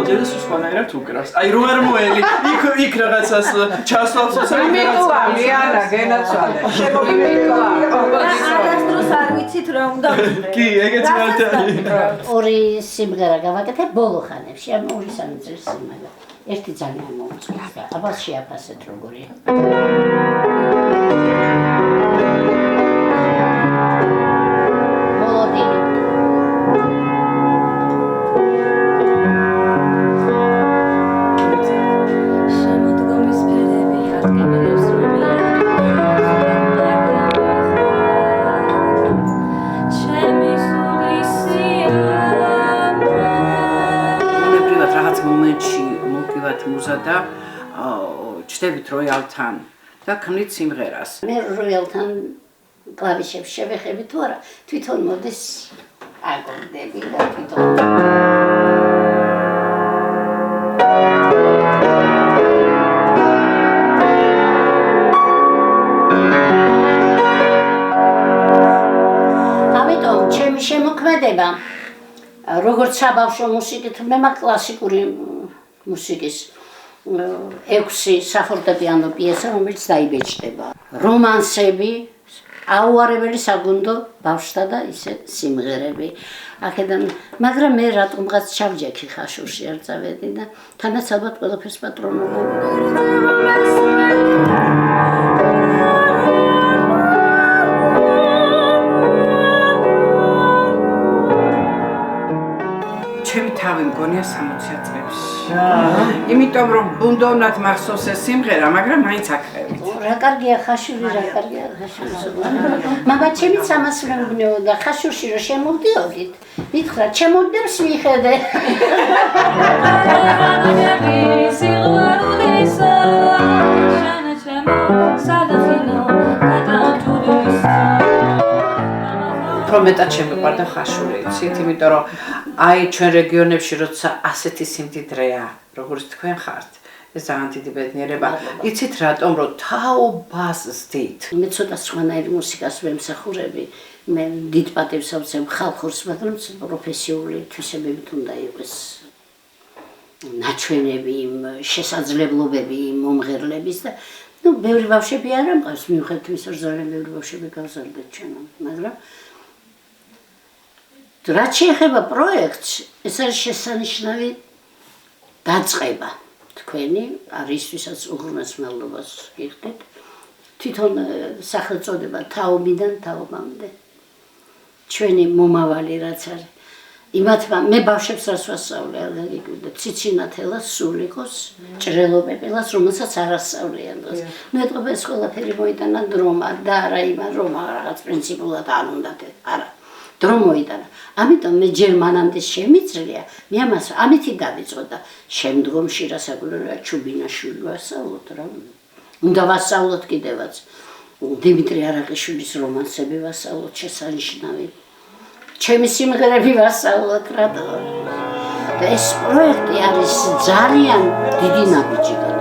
მელოდიას სხვანაირად უკრავს. აი რომ არ მოელი, იქ რაღაცას ჩასვავს იმიტოა, მიანა, გენაცვალე. შემოიმიტოა. არასდროს არ ვიცით რა უნდა ვიყრე. კი, ეგეც მართალია. ორი სიმღერა გავაკეთე ბოლო ხანებში, ამ 2-3 წელს სიმღერა. ერთი ძალიან მომწონს და აბას შეაფასეთ როგორია. მუზა და ჩდებით როიალთან და ქმნით სიმღერას. მე როიალთან კლავიშებს შევეხები თუ არა, თვითონ მოდის აკორდები და თვითონ ამიტომ ჩემი შემოქმედება როგორც საბავშვო მუსიკით მე მაგ კლასიკური მუსიკის 6 საფორტეპიანო პიესა, რომელიც დაიბეჭდება. რომანსები, აუარებელი საგუნდო ბავშვთა და ისე სიმღერები. აქედან, მაგრამ მე რატომღაც ჩავჯექი ხაშურში არ წავედი და თანაც ალბათ ყველაფერს პატრონობდი. ჩემი თავი მგონია 60 წლებში. იმიტომ რომ ბუნდოვნად მახსოვს ეს სიმღერა, მაგრამ მაინც აქრევით. რა კარგია ხაშური, რა კარგია ხაშური. მამա ჩემიც ამას მეუბნეოდა, ხაშურში რომ შემოვდიოდით, მითხრა, ჩემოდებს მიხედე. მეტად შემიყვარდა ხაშური, იცით, იმიტომ რომ აი ჩვენ რეგიონებში როცა ასეთი სიმდიდრეა, როგორც თქვენ ხართ, ეს ძალიან დიდი ბედნიერება. იცით რატომ, რომ თაობას ზდით. მე ცოტა სხვანაირი მუსიკას ვემსახურები, მე დიდ პატივს ავცემ ხალხურს, მაგრამ პროფესიული თვისებებით უნდა იყოს ნაჩვენები, შესაძლებლობები მომღერლების და ბევრი ბავშვები არ ამყავს, მიუხედავად იმისა, რომ ძალიან ბევრი ბავშვები გავზარდეთ ჩვენამ, მაგრამ რაც შეეხება პროექტს, ეს არის შესანიშნავი დაწყება თქვენი, არისთვისაც უღრმეს მადლობას გიხდით. თვითონ სახელწოდება თაობიდან თაობამდე. ჩვენი მომავალი რაც არის. იმათმა მე ბავშვებს რას ვასწავლე, არ გიგივდა, ციცინათელას სულ იყოს, ჭრელობებელას, რომელსაც არ ასწავლიან დღეს. ეტყობა ეს ყველაფერი მოიტანა დრომა და არა იმა რომ რაღაც პრინციპულად არ უნდათ, არა. დრო მოიტანა. ამიტომ მე ჯერ მანამდე შემიძლია, მე ამას ამითი დავიწყო და შემდგომში რასაკვირველია ჩუბინაშვილი ვასწავლოთ რა. უნდა ვასწავლოთ კიდევაც. დიმიტრი არაყიშვილის რომანსები ვასწავლოთ შესანიშნავი. ჩემი სიმღერები ვასწავლოთ რატო. და ეს პროექტი არის ძალიან დიდი ნაბიჯი გადადგა.